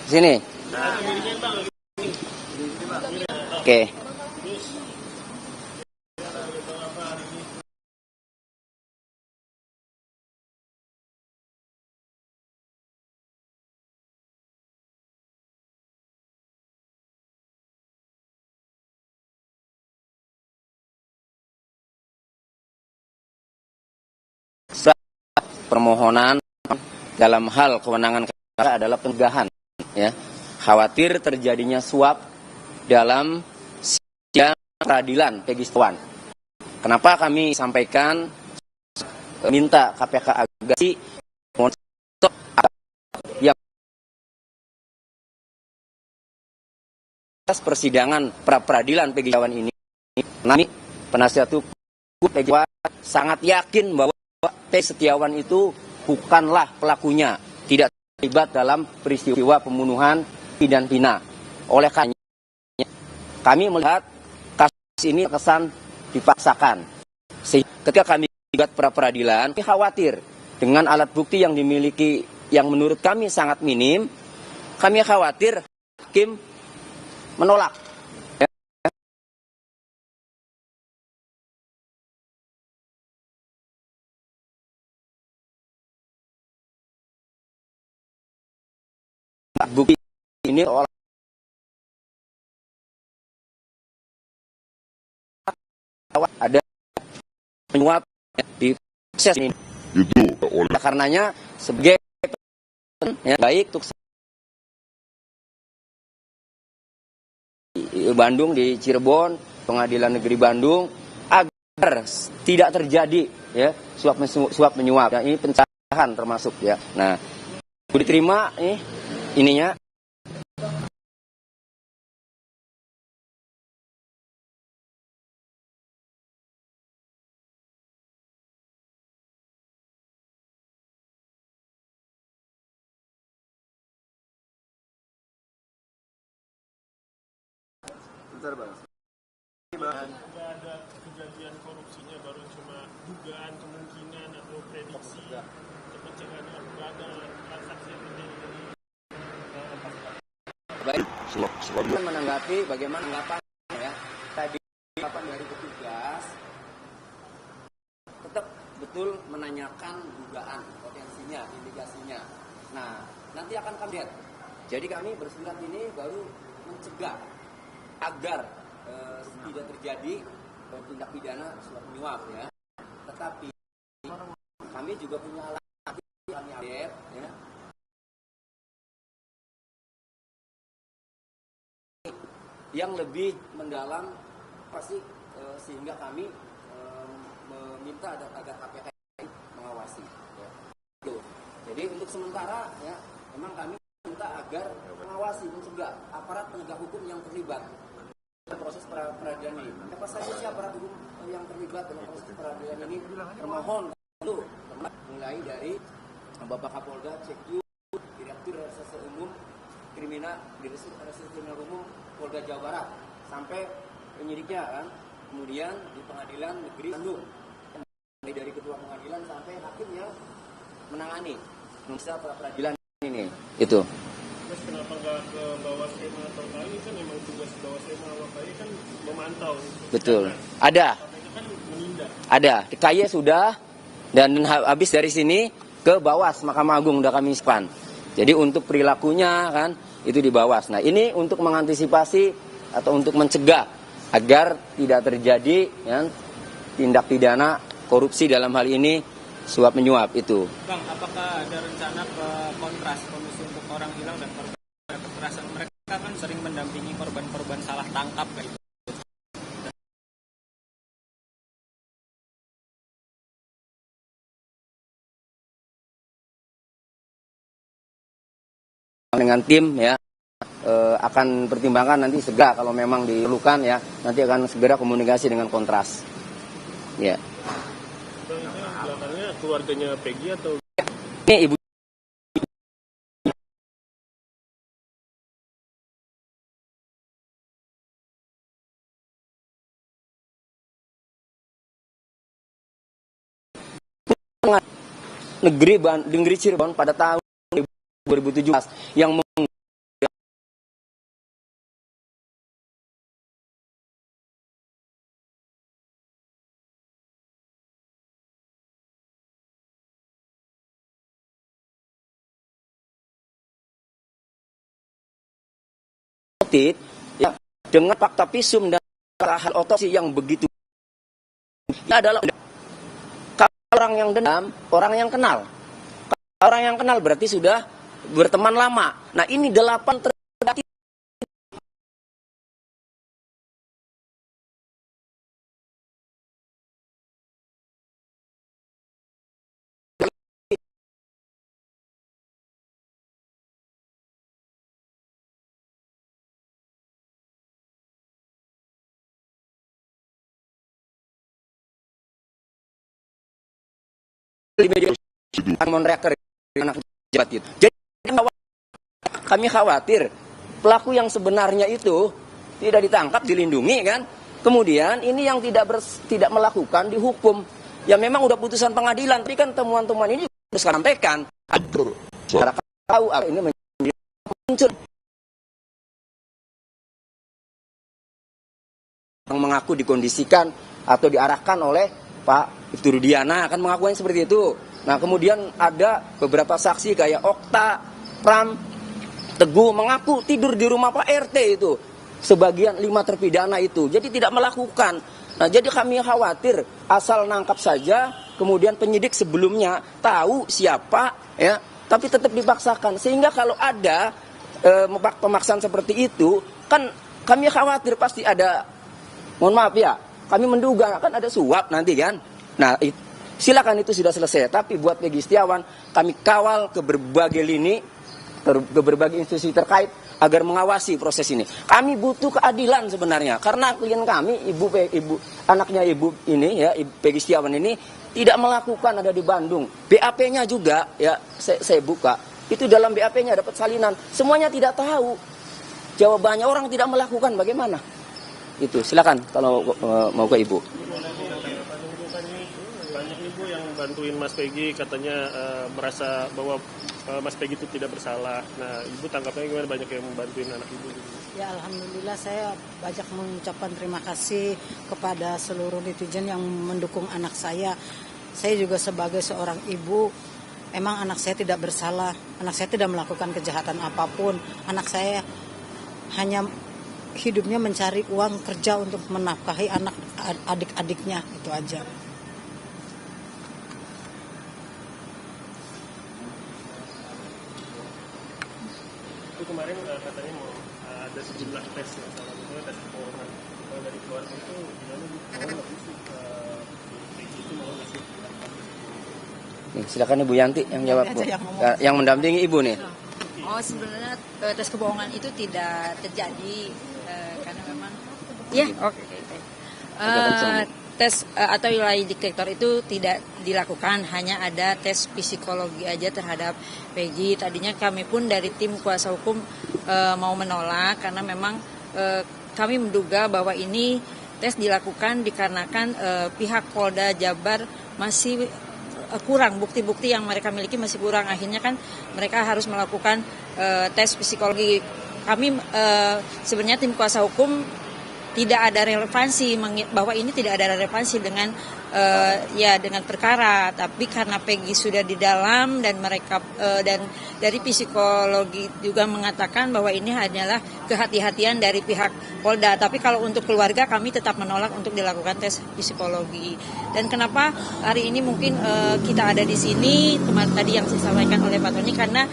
Sini. Oke. Permohonan dalam hal kewenangan KPK adalah pencegahan, ya. Khawatir terjadinya suap dalam sidang peradilan Peggy Setiawan. Kenapa kami sampaikan minta KPK agar yang atas persidangan pra-peradilan Peggy Setiawan ini, kami penasihat hukum Peggy Setiawan sangat yakin bahwa Peggy Setiawan itu bukanlah pelakunya, tidak terlibat dalam peristiwa pembunuhan dan pidana. Oleh karena kami melihat kasus ini kesan dipaksakan. Sehingga ketika kami libat pra-peradilan, kami khawatir dengan alat bukti yang dimiliki yang menurut kami sangat minim, kami khawatir hakim menolak. Bukti ini ada menyuap di proses ini. Itu oleh karenanya sebagai ya, baik untuk Bandung di Cirebon, Pengadilan Negeri Bandung, agar tidak terjadi ya suap menyuap. Ya, ini pencegahan termasuk ya. Nah, diterima ininya. Bentar, Bang. Tidak ada kejadian korupsinya, baru cuma dugaan, kemungkinan atau prediksi pencegahan yang ada transaksi yang ini. Baik, silakan menanggapi bagaimana anggapan ya. Tadi anggapan dari petugas tetap betul menanyakan dugaan, potensinya, indikasinya. Nah, nanti akan kami lihat. Jadi kami bersurat ini baru mencegah agar tidak terjadi tindak pidana suap menyuap ya. Tetapi kami juga punya alat kami update ya. Yang lebih mendalam pasti sehingga kami meminta agar KPK mengawasi ya. Jadi untuk sementara ya memang kami minta agar mengawasi, mencegah aparat penegak hukum yang terlibat dalam proses peradilan ini. Apa saja sih aparat hukum yang terlibat dalam proses peradilan ini? Termohon dulu mulai dari Bapak Kapolda, Cekyu, Direktur Reserse Umum Kriminal, Direktur Reserse Kriminal Umum Polda Jawa Barat, sampai penyidiknya kan, kemudian di Pengadilan Negeri Bandung, mulai dari ketua pengadilan sampai hakimnya menangani masa peradilan ini. Itu. Terus kenapa nggak ke bawah SEMA atau KAI? Kan memang tugas bawah SEMA atau KAI kan memantau. Betul. Ada. Kan menindak. Ada. KAI sudah, dan habis dari sini ke Bawas Mahkamah Agung udah kami span. Jadi untuk perilakunya kan itu di Bawas. Nah ini untuk mengantisipasi atau untuk mencegah agar tidak terjadi ya, tindak pidana korupsi dalam hal ini suap menyuap itu. Bang, apakah ada rencana ke Kontras, Komisi untuk Orang Hilang dan Korban Kekerasan? Mereka kan sering mendampingi korban-korban salah tangkap kayak gitu. Dengan tim ya akan pertimbangkan nanti segera kalau memang diperlukan ya, nanti akan segera komunikasi dengan Kontras. Ya. Belakangnya keluarganya Peggy atau Ini ibu negeri Cirebon pada tahun 2017 yang ya, dengan fakta visum dan hal otopsi yang begitu adalah orang yang dendam, orang yang kenal. Orang yang kenal berarti sudah berteman lama. Nah, ini 8 terdakwa di media Monreker anak jabat itu. Jadi kami khawatir pelaku yang sebenarnya itu tidak ditangkap, dilindungi kan. Kemudian ini yang tidak melakukan dihukum. Ya memang udah putusan pengadilan, tapi kan temuan-temuan ini harus disampaikan. Masyarakat tahu ini muncul yang mengaku dikondisikan atau diarahkan oleh Pak Ibtu Rudiana akan mengakukan seperti itu. Nah, kemudian ada beberapa saksi kayak Okta, Pram, Teguh mengaku tidur di rumah Pak RT itu. Sebagian 5 terpidana itu. Jadi tidak melakukan. Nah, jadi kami khawatir asal nangkap saja, kemudian penyidik sebelumnya tahu siapa, ya, tapi tetap dipaksakan. Sehingga kalau ada pemaksaan seperti itu, kan kami khawatir pasti ada, mohon maaf ya, kami menduga kan ada suap nanti kan. Nah, silakan itu sudah selesai. Tapi buat Peggy Setiawan, kami kawal ke berbagai lini, ke berbagai institusi terkait agar mengawasi proses ini. Kami butuh keadilan sebenarnya, karena klien kami, anaknya ibu ini ya, Peggy Setiawan ini tidak melakukan, ada di Bandung. BAP-nya juga ya, saya buka. Itu dalam BAP-nya dapat salinan. Semuanya tidak tahu. Jawabannya orang tidak melakukan, bagaimana? Itu silakan kalau mau ke Ibu. Banyak ibu yang bantuin Mas Peggy, katanya merasa bahwa Mas Peggy itu tidak bersalah. Nah, Ibu tangkapnya gimana, banyak yang membantuin anak Ibu? Ya, alhamdulillah saya banyak mengucapkan terima kasih kepada seluruh netizen yang mendukung anak saya. Saya juga sebagai seorang ibu, emang anak saya tidak bersalah. Anak saya tidak melakukan kejahatan apapun. Anak saya hanya hidupnya mencari uang kerja untuk menafkahi anak adik-adiknya, itu aja. Itu kemarin katanya mau ada sejumlah tes yang salah satunya tes kebohongan. Kalau dari keluarga itu gimana Bu? Mau nggak sih Peggy itu mau nggak sih? Nih, silakan Ibu Yanti yang jawab, Bu. Yang mendampingi Ibu nih. Oh, sebenarnya tes kebohongan itu tidak terjadi karena memang ya oke. Tes atau lie detector itu tidak dilakukan, hanya ada tes psikologi aja terhadap Peggy. Tadinya kami pun dari tim kuasa hukum mau menolak karena memang kami menduga bahwa ini tes dilakukan dikarenakan pihak Polda Jabar masih kurang, bukti-bukti yang mereka miliki masih kurang. Akhirnya kan mereka harus melakukan tes psikologi. Kami sebenarnya tim kuasa hukum tidak ada relevansi, bahwa ini tidak ada relevansi dengan dengan perkara, tapi karena Peggy sudah di dalam dan mereka dan dari psikologi juga mengatakan bahwa ini hanyalah kehati-hatian dari pihak Polda. Tapi kalau untuk keluarga kami tetap menolak untuk dilakukan tes psikologi. Dan kenapa hari ini mungkin kita ada di sini, kemarin tadi yang disampaikan oleh Pak Tony, karena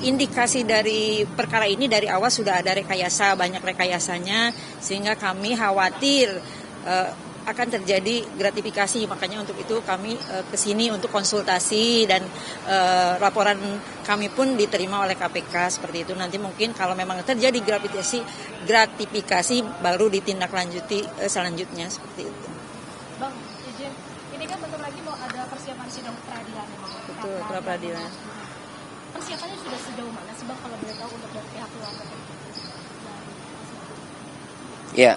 indikasi dari perkara ini dari awal sudah ada rekayasa, banyak rekayasanya, sehingga kami khawatir akan terjadi gratifikasi. Makanya untuk itu kami ke sini untuk konsultasi, dan laporan kami pun diterima oleh KPK seperti itu. Nanti mungkin kalau memang terjadi gratifikasi baru ditindaklanjuti selanjutnya seperti itu. Bang, izin, ini kan bentar lagi mau ada persiapan sidang peradilan. Betul, pra-peradilan. Persiapannya sudah sejauh mana sih Bang, kalau boleh tahu untuk dari pihak keluarga? Ya,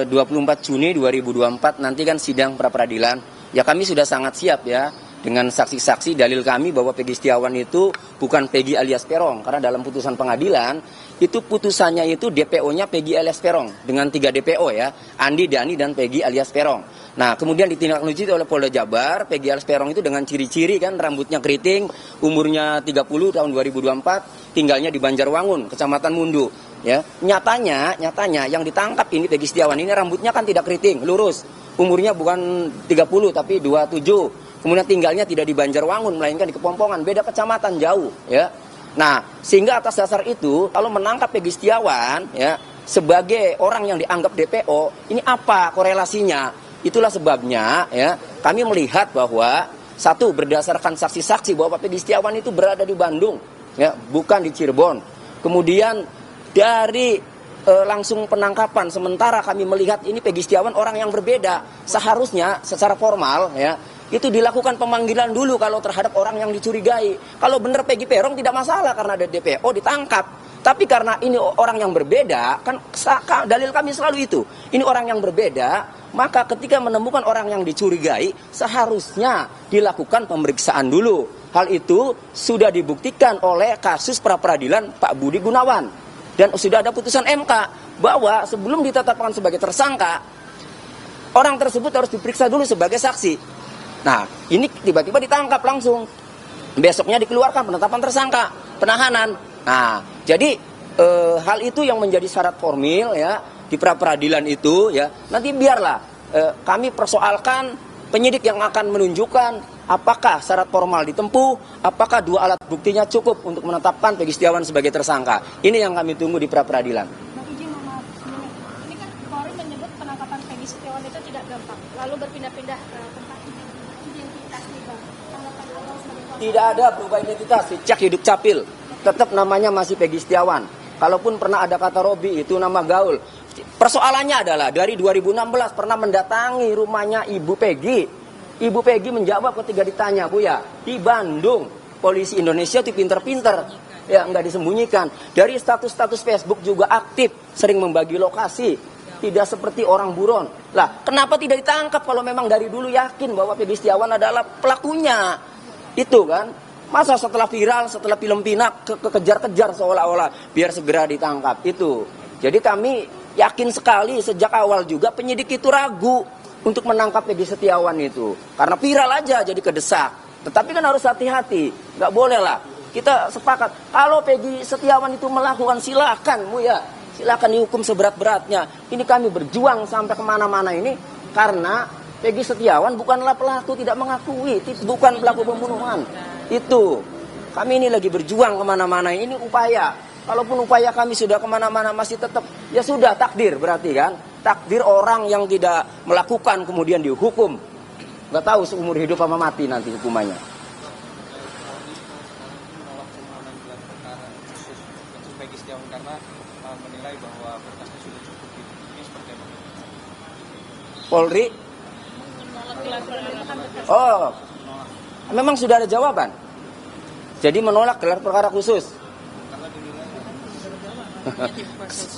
24 Juni 2024 nanti kan sidang pra-peradilan. Ya kami sudah sangat siap ya dengan saksi-saksi dalil kami bahwa Peggy Setiawan itu bukan Peggy alias Peron, karena dalam putusan pengadilan itu putusannya itu DPO-nya Peggy alias Peron dengan 3 DPO ya, Andi, Dani dan Peggy alias Peron. Nah, kemudian ditindaklanjuti oleh Polda Jabar, Peggy alias Peron itu dengan ciri-ciri kan rambutnya keriting, umurnya 30 tahun 2024, tinggalnya di Banjarwangun, Kecamatan Mundu. Ya, nyatanya yang ditangkap ini Peggy Setiawan ini rambutnya kan tidak keriting, lurus. Umurnya bukan 30 tapi 27. Kemudian tinggalnya tidak di Banjarwangun melainkan di Kepompongan, beda kecamatan jauh, ya. Nah, sehingga atas dasar itu kalau menangkap Peggy Setiawan ya sebagai orang yang dianggap DPO, ini apa korelasinya? Itulah sebabnya ya kami melihat bahwa satu berdasarkan saksi-saksi bahwa Peggy Setiawan itu berada di Bandung, ya, bukan di Cirebon. Kemudian dari langsung penangkapan sementara kami melihat ini Peggy Setiawan orang yang berbeda. Seharusnya secara formal ya itu dilakukan pemanggilan dulu kalau terhadap orang yang dicurigai. Kalau benar Peggy Peron tidak masalah karena ada DPO ditangkap. Tapi karena ini orang yang berbeda, kan dalil kami selalu itu. Ini orang yang berbeda, maka ketika menemukan orang yang dicurigai seharusnya dilakukan pemeriksaan dulu. Hal itu sudah dibuktikan oleh kasus pra-peradilan Pak Budi Gunawan. Dan sudah ada putusan MK bahwa sebelum ditetapkan sebagai tersangka, orang tersebut harus diperiksa dulu sebagai saksi. Nah, ini tiba-tiba ditangkap langsung. Besoknya dikeluarkan penetapan tersangka, penahanan. Nah, jadi hal itu yang menjadi syarat formil ya di pra-peradilan itu ya. Nanti biarlah kami persoalkan penyidik yang akan menunjukkan apakah syarat formal ditempuh, apakah 2 alat buktinya cukup untuk menetapkan Peggy Setiawan sebagai tersangka. Ini yang kami tunggu di pra-peradilan. Bang izin maaf, ini kan Polri menyebut penangkapan Peggy Setiawan itu tidak gampang, lalu berpindah-pindah ke tempat identitas nih Bang. Tanggapan Abang sebagai kuasa Tidak ada berubah identitas, cek hidup capil. Tetap namanya masih Peggy Setiawan. Kalaupun pernah ada kata Robi itu nama gaul. Persoalannya adalah dari 2016 pernah mendatangi rumahnya Ibu Peggy. Ibu Peggy menjawab ketika ditanya, Bu ya, di Bandung. Polisi Indonesia itu pinter-pinter. Ya, nggak disembunyikan. Dari status-status Facebook juga aktif, sering membagi lokasi. Tidak seperti orang buron. Lah, kenapa tidak ditangkap kalau memang dari dulu yakin bahwa Peggy Setiawan adalah pelakunya? Itu kan. Masa setelah viral, setelah film Pinak, kekejar-kejar seolah-olah biar segera ditangkap. Itu. Jadi kami yakin sekali sejak awal juga penyidik itu ragu untuk menangkap Peggy Setiawan itu. Karena viral aja jadi kedesak. Tetapi kan harus hati-hati. Nggak boleh lah. Kita sepakat. Kalau Peggy Setiawan itu melakukan silakan Bu ya. Silakan dihukum seberat-beratnya. Ini kami berjuang sampai kemana-mana ini. Karena Peggy Setiawan bukanlah pelaku, tidak mengakui. Bukan pelaku pembunuhan. Itu. Kami ini lagi berjuang kemana-mana. Ini upaya. Kalaupun upaya kami sudah kemana-mana masih tetap. Ya sudah takdir berarti kan. Takdir orang yang tidak melakukan kemudian dihukum. Nggak tahu seumur hidup apa mati nanti hukumannya. Peggy Setiawan karena menilai bahwa berkasnya sudah cukup. Ini seperti apa? Polri. Oh, memang sudah ada jawaban. Jadi menolak gelar perkara khusus.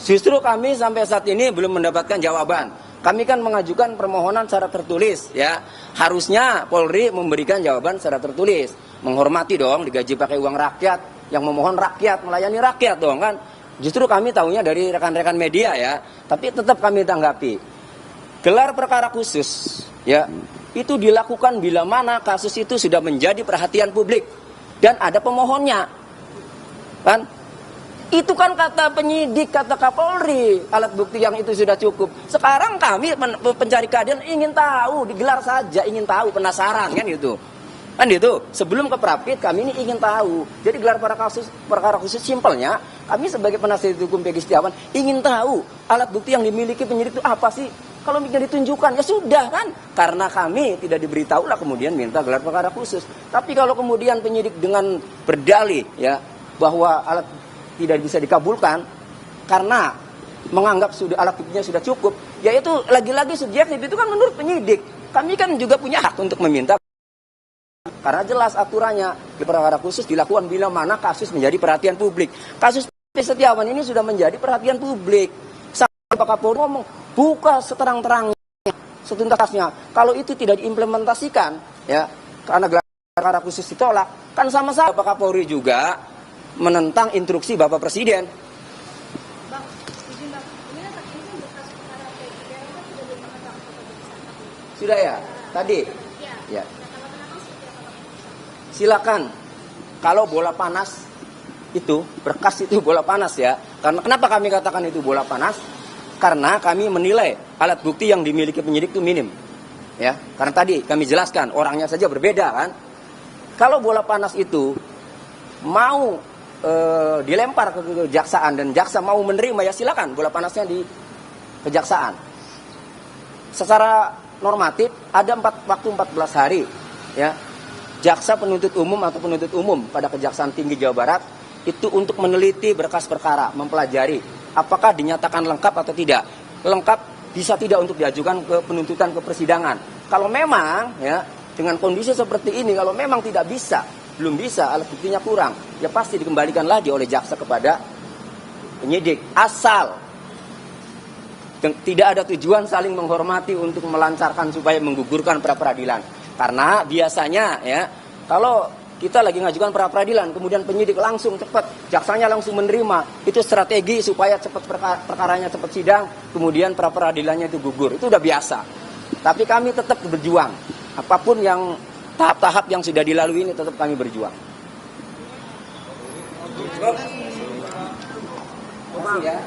Justru kami sampai saat ini belum mendapatkan jawaban. Kami kan mengajukan permohonan secara tertulis ya. Harusnya Polri memberikan jawaban secara tertulis. Menghormati dong, digaji pakai uang rakyat. Yang memohon rakyat, melayani rakyat dong kan. Justru kami tahunya dari rekan-rekan media ya. Tapi tetap kami tanggapi. Gelar perkara khusus ya itu dilakukan bila mana kasus itu sudah menjadi perhatian publik dan ada pemohonnya. Kan? Itu kan kata penyidik, kata Kapolri, alat bukti yang itu sudah cukup. Sekarang kami pencari keadilan ingin tahu, digelar saja, ingin tahu, penasaran kan itu. Kan itu, sebelum ke Prapit kami ini ingin tahu. Jadi gelar perkara khusus simpelnya, kami sebagai penasihat hukum Peggy Setiawan ingin tahu alat bukti yang dimiliki penyidik itu apa sih? Kalau bisa ditunjukkan, ya sudah kan. Karena kami tidak diberitahu lah kemudian minta gelar perkara khusus. Tapi kalau kemudian penyidik dengan berdalih ya bahwa alat tidak bisa dikabulkan karena menganggap sudah alat buktinya sudah cukup, yaitu lagi-lagi subjektif itu kan menurut penyidik. Kami kan juga punya hak untuk meminta karena jelas aturannya perkara khusus dilakukan bila mana kasus menjadi perhatian publik. Kasus Peggy Setiawan ini sudah menjadi perhatian publik. Sampai Pak Kapolri ngomong buka seterang-terangnya, setuntasnya. Kalau itu tidak diimplementasikan ya karena perkara khusus ditolak, kan sama-sama. Bapak Kapolri juga menentang instruksi Bapak Presiden. Bang, izin bang, ini kan berkas perkara PGI kan sudah dilakukan Sudah ya? Tadi? Ya. Silakan. Kalau bola panas itu, berkas itu bola panas ya. Karena kenapa kami katakan itu bola panas? Karena kami menilai alat bukti yang dimiliki penyidik itu minim. Ya, karena tadi kami jelaskan orangnya saja berbeda kan. Kalau bola panas itu mau dilempar ke kejaksaan dan jaksa mau menerima, ya silakan bola panasnya di kejaksaan. Secara normatif ada waktu 14 hari ya. Jaksa penuntut umum atau penuntut umum pada Kejaksaan Tinggi Jawa Barat itu untuk meneliti berkas perkara, mempelajari apakah dinyatakan lengkap atau tidak. Lengkap bisa tidak untuk diajukan ke penuntutan ke persidangan. Kalau memang ya dengan kondisi seperti ini, kalau memang tidak bisa, belum bisa, alat buktinya kurang, ya pasti dikembalikan lagi oleh jaksa kepada penyidik. Asal tidak ada tujuan saling menghormati untuk melancarkan supaya menggugurkan pra peradilan. Karena biasanya ya kalau kita lagi ngajukan pra peradilan, kemudian penyidik langsung cepat, jaksanya langsung menerima, itu strategi supaya cepat perkaranya cepat sidang, kemudian pra peradilannya itu gugur. Itu udah biasa. Tapi kami tetap berjuang. Apapun yang tahap-tahap yang sudah dilalui ini tetap kami berjuang. Terima kasih ya.